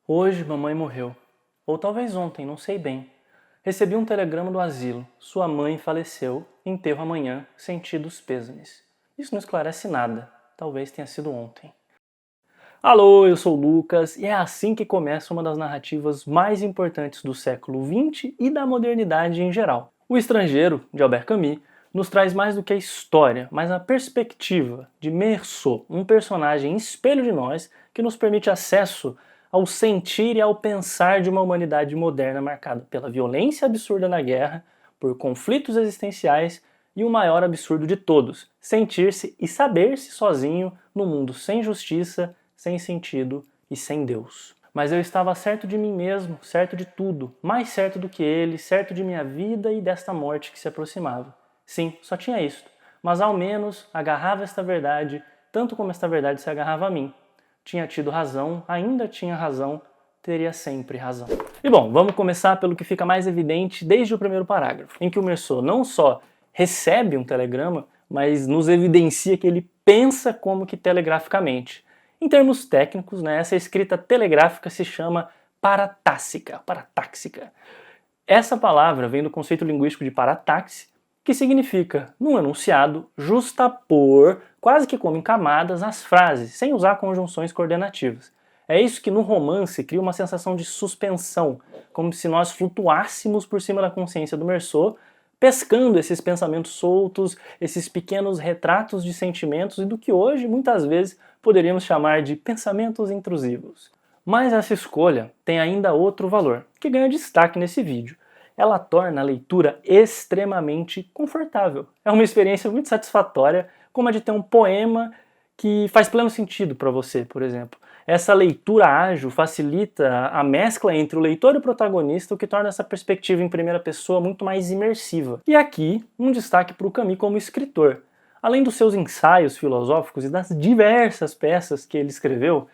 Hoje mamãe morreu. Ou talvez ontem, não sei bem. Recebi um telegrama do asilo. Sua mãe faleceu. Enterro amanhã, sentidos pêsames. Isso não esclarece nada. Talvez tenha sido ontem. Alô, eu sou o Lucas e é assim que começa uma das narrativas mais importantes do século XX e da modernidade em geral. O Estrangeiro, de Albert Camus, nos traz mais do que a história, mas a perspectiva de Meursault, um personagem espelho de nós que nos permite acesso ao sentir e ao pensar de uma humanidade moderna marcada pela violência absurda na guerra, por conflitos existenciais e o maior absurdo de todos, sentir-se e saber-se sozinho no mundo sem justiça, sem sentido e sem Deus. Mas eu estava certo de mim mesmo, certo de tudo, mais certo do que ele, certo de minha vida e desta morte que se aproximava. Sim, só tinha isto, mas ao menos agarrava esta verdade, tanto como esta verdade se agarrava a mim. Tinha tido razão, ainda tinha razão, teria sempre razão. E bom, vamos começar pelo que fica mais evidente desde o primeiro parágrafo, em que o Meursault não só recebe um telegrama, mas nos evidencia que ele pensa como que telegraficamente. Em termos técnicos, essa escrita telegráfica se chama paratáxica. Essa palavra vem do conceito linguístico de parataxe, que significa, num enunciado, justapor, quase que como em camadas, as frases, sem usar conjunções coordenativas. É isso que no romance cria uma sensação de suspensão, como se nós flutuássemos por cima da consciência do Meursault, pescando esses pensamentos soltos, esses pequenos retratos de sentimentos e do que hoje, muitas vezes, poderíamos chamar de pensamentos intrusivos. Mas essa escolha tem ainda outro valor, que ganha destaque nesse vídeo. Ela torna a leitura extremamente confortável. É uma experiência muito satisfatória, como a de ter um poema que faz pleno sentido para você, por exemplo. Essa leitura ágil facilita a mescla entre o leitor e o protagonista, o que torna essa perspectiva em primeira pessoa muito mais imersiva. E aqui, um destaque para o Camus como escritor. Além dos seus ensaios filosóficos e das diversas peças que ele escreveu,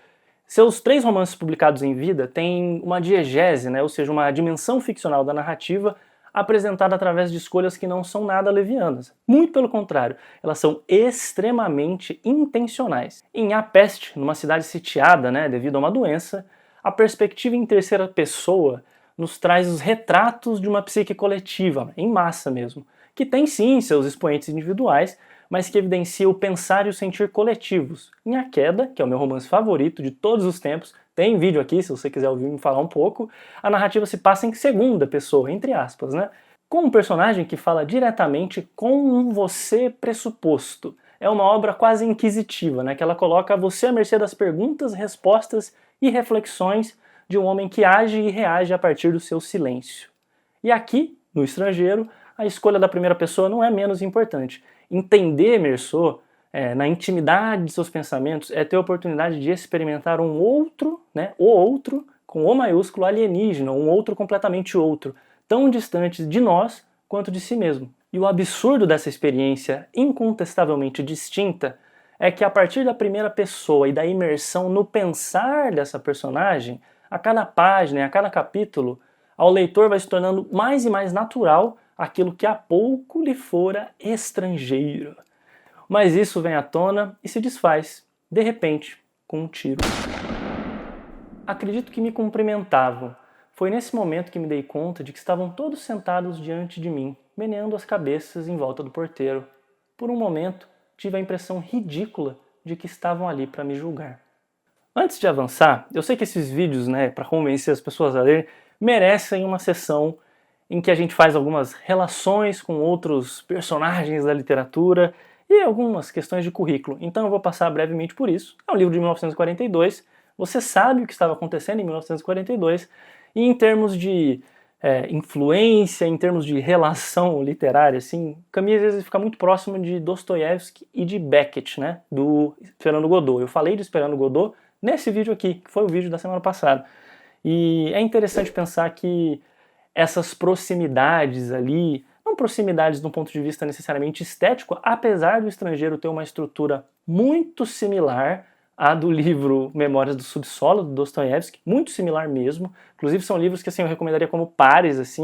seus 3 romances publicados em vida têm uma diegese, ou seja, uma dimensão ficcional da narrativa apresentada através de escolhas que não são nada levianas. Muito pelo contrário, elas são extremamente intencionais. Em A Peste, numa cidade sitiada devido a uma doença, a perspectiva em terceira pessoa nos traz os retratos de uma psique coletiva, em massa mesmo, que tem sim seus expoentes individuais, mas que evidencia o pensar e o sentir coletivos. Em A Queda, que é o meu romance favorito de todos os tempos, tem vídeo aqui se você quiser ouvir me falar um pouco, a narrativa se passa em segunda pessoa, entre aspas, com um personagem que fala diretamente com um você pressuposto. É uma obra quase inquisitiva, que ela coloca você à mercê das perguntas, respostas e reflexões de um homem que age e reage a partir do seu silêncio. E aqui, no Estrangeiro, a escolha da primeira pessoa não é menos importante. Entender Meursault, na intimidade de seus pensamentos, é ter a oportunidade de experimentar um outro, o outro, com O maiúsculo, alienígena, um outro completamente outro, tão distante de nós quanto de si mesmo. E o absurdo dessa experiência incontestavelmente distinta é que a partir da primeira pessoa e da imersão no pensar dessa personagem, a cada página, a cada capítulo, ao leitor vai se tornando mais e mais natural aquilo que há pouco lhe fora estrangeiro. Mas isso vem à tona e se desfaz, de repente, com um tiro. Acredito que me cumprimentavam. Foi nesse momento que me dei conta de que estavam todos sentados diante de mim, meneando as cabeças em volta do porteiro. Por um momento, tive a impressão ridícula de que estavam ali para me julgar. Antes de avançar, eu sei que esses vídeos, para convencer as pessoas a ler, merecem uma sessão em que a gente faz algumas relações com outros personagens da literatura e algumas questões de currículo. Então eu vou passar brevemente por isso. É um livro de 1942, você sabe o que estava acontecendo em 1942, e em termos de influência, em termos de relação literária, Camus às vezes fica muito próximo de Dostoiévski e de Beckett, do Esperando Godot. Eu falei de Esperando Godot nesse vídeo aqui, que foi o vídeo da semana passada. E é interessante pensar que essas proximidades ali, não proximidades do ponto de vista necessariamente estético, apesar do Estrangeiro ter uma estrutura muito similar à do livro Memórias do Subsolo, do Dostoiévski, muito similar mesmo. Inclusive são livros que eu recomendaria como pares,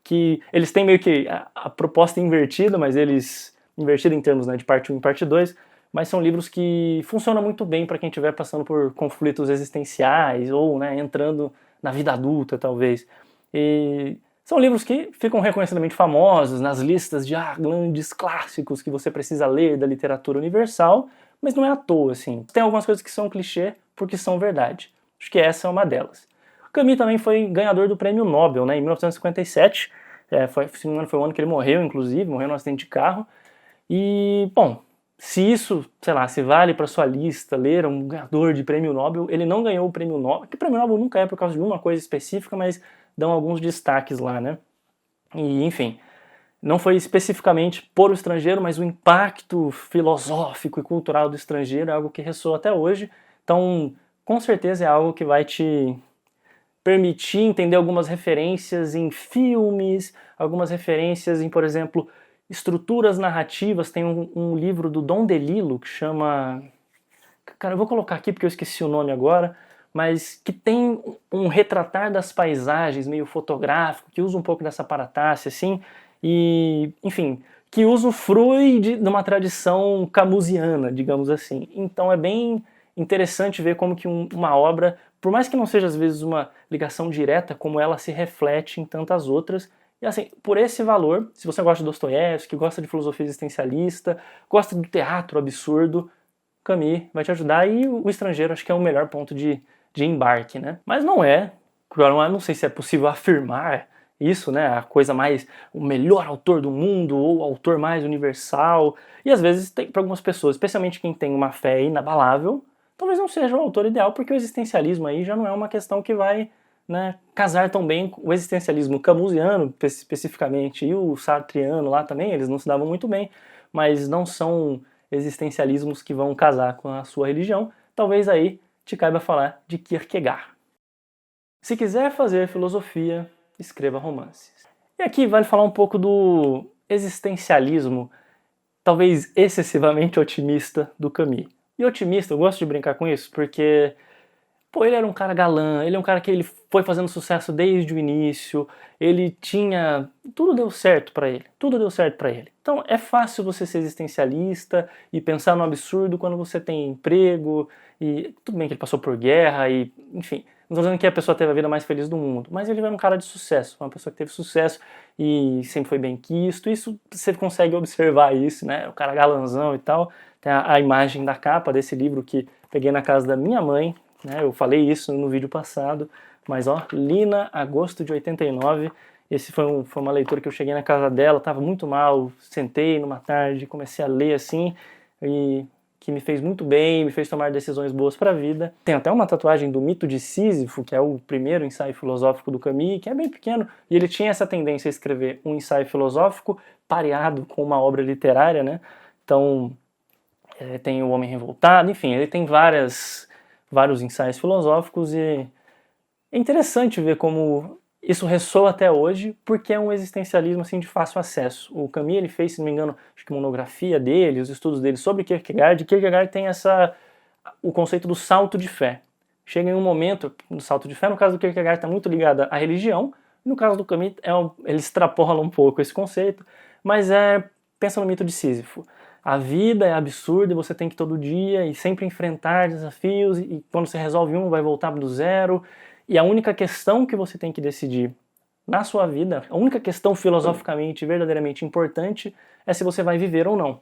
que eles têm meio que a proposta invertida, mas eles, invertida em termos de parte 1 e parte 2, mas são livros que funcionam muito bem para quem estiver passando por conflitos existenciais ou, né, entrando na vida adulta, talvez. E são livros que ficam reconhecidamente famosos nas listas de grandes clássicos que você precisa ler da literatura universal, mas não é à toa, assim. Tem algumas coisas que são clichê porque são verdade. Acho que essa é uma delas. Camus também foi ganhador do Prêmio Nobel, né, em 1957. Se não me engano, foi o ano que ele morreu, inclusive, morreu num acidente de carro. E, bom, se isso, sei lá, se vale para sua lista ler um ganhador de Prêmio Nobel, ele não ganhou o Prêmio Nobel, que o Prêmio Nobel nunca é por causa de uma coisa específica, mas dão alguns destaques lá, né? E, enfim, não foi especificamente por o estrangeiro, mas o impacto filosófico e cultural do estrangeiro é algo que ressoa até hoje. Então, com certeza é algo que vai te permitir entender algumas referências em filmes, algumas referências em, por exemplo, estruturas narrativas. Tem um livro do Dom DeLillo que chama... Cara, eu vou colocar aqui porque eu esqueci o nome agora, mas que tem um retratar das paisagens meio fotográfico, que usa um pouco dessa aparatasse, assim, e, enfim, que usufrui de uma tradição camusiana, digamos assim. Então é bem interessante ver como que uma obra, por mais que não seja às vezes uma ligação direta, como ela se reflete em tantas outras. E assim, por esse valor, se você gosta de Dostoiévski, gosta de filosofia existencialista, gosta do teatro absurdo, Camus vai te ajudar, e o estrangeiro acho que é o melhor ponto de embarque, né? Mas não sei se é possível afirmar isso, né? A coisa mais, o melhor autor do mundo ou o autor mais universal. E às vezes tem para algumas pessoas, especialmente quem tem uma fé inabalável, talvez não seja o autor ideal, porque o existencialismo aí já não é uma questão que vai, né, casar tão bem com o existencialismo camusiano, especificamente, e o sartreano lá também, eles não se davam muito bem, mas não são existencialismos que vão casar com a sua religião. Talvez aí te caiba falar de Kierkegaard. Se quiser fazer filosofia, escreva romances. E aqui vale falar um pouco do existencialismo, talvez excessivamente otimista, do Camus. E otimista, eu gosto de brincar com isso, porque ele era um cara galã, ele é um cara que ele foi fazendo sucesso desde o início, ele tinha... tudo deu certo pra ele, tudo deu certo pra ele. Então é fácil você ser existencialista e pensar no absurdo quando você tem emprego, e tudo bem que ele passou por guerra, e enfim, não estou dizendo que a pessoa teve a vida mais feliz do mundo, mas ele era um cara de sucesso, uma pessoa que teve sucesso e sempre foi bem quisto. Isso você consegue observar isso, né? O cara galanzão e tal. Tem a imagem da capa desse livro que peguei na casa da minha mãe, né? Eu falei isso no vídeo passado, mas ó, Lina, agosto de 89. Esse foi uma leitura que eu cheguei na casa dela, estava muito mal, sentei numa tarde, comecei a ler assim, e que me fez muito bem, me fez tomar decisões boas para a vida. Tem até uma tatuagem do Mito de Sísifo, que é o primeiro ensaio filosófico do Camus, que é bem pequeno, e ele tinha essa tendência a escrever um ensaio filosófico pareado com uma obra literária, né? Então, tem O Homem Revoltado, enfim, ele tem vários ensaios filosóficos, e é interessante ver como isso ressoa até hoje, porque é um existencialismo assim, de fácil acesso. O Camus ele fez, se não me engano, acho que monografia dele, os estudos dele sobre Kierkegaard, e Kierkegaard tem o conceito do salto de fé. Chega em um momento, no salto de fé, no caso do Kierkegaard está muito ligado à religião, no caso do Camus ele extrapola um pouco esse conceito, mas pensa no mito de Sísifo. A vida é absurda e você tem que todo dia e sempre enfrentar desafios, e quando você resolve um, vai voltar do zero. E a única questão que você tem que decidir na sua vida, a única questão filosoficamente, verdadeiramente importante, é se você vai viver ou não.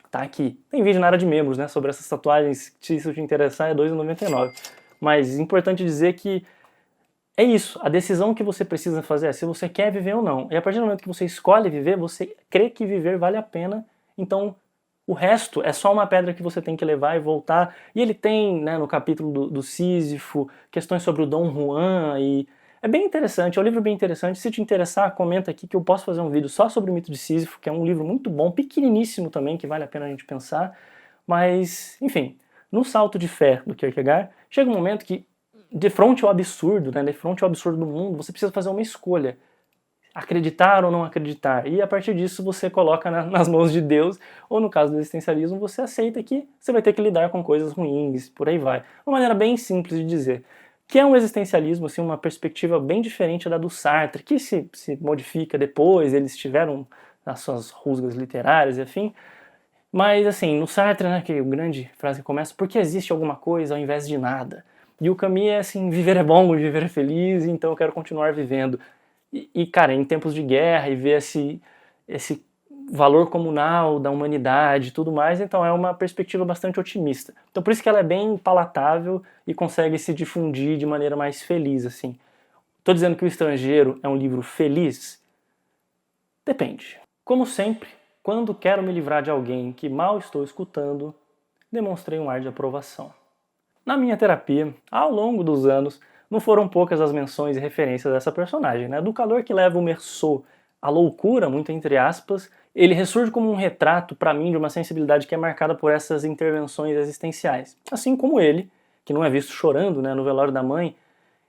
Tá aqui. Tem vídeo na área de membros, né, sobre essas tatuagens, se isso te interessar, é R$ 2,99. Mas é importante dizer que é isso, a decisão que você precisa fazer é se você quer viver ou não. E a partir do momento que você escolhe viver, você crê que viver vale a pena, então o resto é só uma pedra que você tem que levar e voltar. E ele tem, né, no capítulo do Sísifo, questões sobre o Dom Juan, e é bem interessante, é um livro bem interessante. Se te interessar, comenta aqui que eu posso fazer um vídeo só sobre o mito de Sísifo, que é um livro muito bom, pequeniníssimo também, que vale a pena a gente pensar. Mas, enfim, no salto de fé do Kierkegaard, chega um momento que, de frente ao absurdo, né, de frente ao absurdo do mundo, você precisa fazer uma escolha. Acreditar ou não acreditar. E a partir disso você coloca nas mãos de Deus, ou no caso do existencialismo, você aceita que você vai ter que lidar com coisas ruins, por aí vai. Uma maneira bem simples de dizer. Que é um existencialismo, assim, uma perspectiva bem diferente da do Sartre, que se modifica depois, eles tiveram as suas rusgas literárias e afim. Mas assim, no Sartre, né, que é a grande frase que começa, por que existe alguma coisa ao invés de nada? E o Camus é assim, viver é bom, viver é feliz, então eu quero continuar vivendo. Cara, em tempos de guerra e ver esse valor comunal da humanidade e tudo mais, então é uma perspectiva bastante otimista. Então por isso que ela é bem palatável e consegue se difundir de maneira mais feliz, assim. Tô dizendo que O Estrangeiro é um livro feliz? Depende. Como sempre, quando quero me livrar de alguém que mal estou escutando, demonstrei um ar de aprovação. Na minha terapia, ao longo dos anos, não foram poucas as menções e referências dessa personagem, né? Do calor que leva o Meursault à loucura, muito entre aspas, ele ressurge como um retrato, para mim, de uma sensibilidade que é marcada por essas intervenções existenciais. Assim como ele, que não é visto chorando, né, no velório da mãe,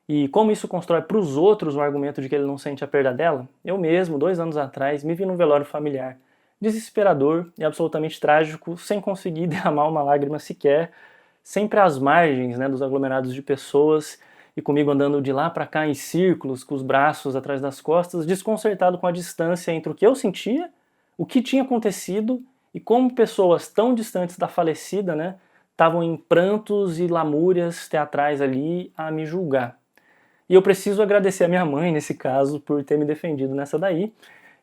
e como isso constrói para os outros o argumento de que ele não sente a perda dela, eu mesmo, 2 anos atrás, me vi num velório familiar, desesperador e absolutamente trágico, sem conseguir derramar uma lágrima sequer, sempre às margens, né, dos aglomerados de pessoas, e comigo andando de lá para cá em círculos, com os braços atrás das costas, desconcertado com a distância entre o que eu sentia, o que tinha acontecido e como pessoas tão distantes da falecida, né, estavam em prantos e lamúrias teatrais ali a me julgar. E eu preciso agradecer a minha mãe, nesse caso, por ter me defendido nessa daí.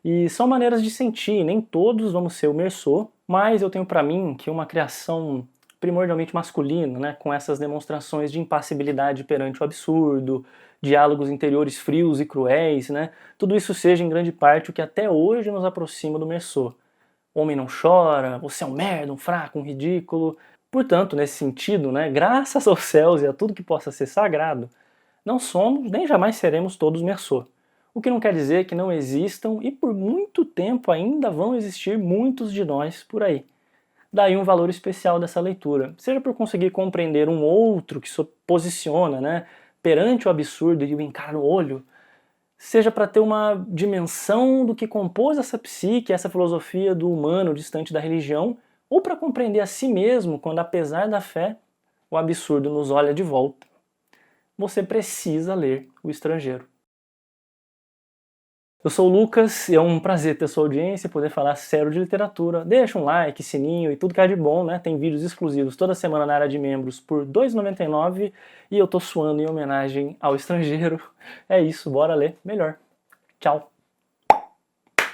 E são maneiras de sentir, nem todos vamos ser o Meursault, mas eu tenho para mim que uma criação primordialmente masculina, né, com essas demonstrações de impassibilidade perante o absurdo, diálogos interiores frios e cruéis, né, tudo isso seja em grande parte o que até hoje nos aproxima do Meursault. O homem não chora, você é um merda, um fraco, um ridículo. Portanto, nesse sentido, né, graças aos céus e a tudo que possa ser sagrado, não somos nem jamais seremos todos Meursault. O que não quer dizer que não existam e por muito tempo ainda vão existir muitos de nós por aí. Daí um valor especial dessa leitura, seja por conseguir compreender um outro que se posiciona, né, perante o absurdo e o encara no olho, seja para ter uma dimensão do que compôs essa psique, essa filosofia do humano distante da religião, ou para compreender a si mesmo quando, apesar da fé, o absurdo nos olha de volta. Você precisa ler O Estrangeiro. Eu sou o Lucas e é um prazer ter sua audiência e poder falar sério de literatura. Deixa um like, sininho e tudo que é de bom, né? Tem vídeos exclusivos toda semana na área de membros por R$ 2,99 e eu tô suando em homenagem ao Estrangeiro. É isso, bora ler melhor. Tchau!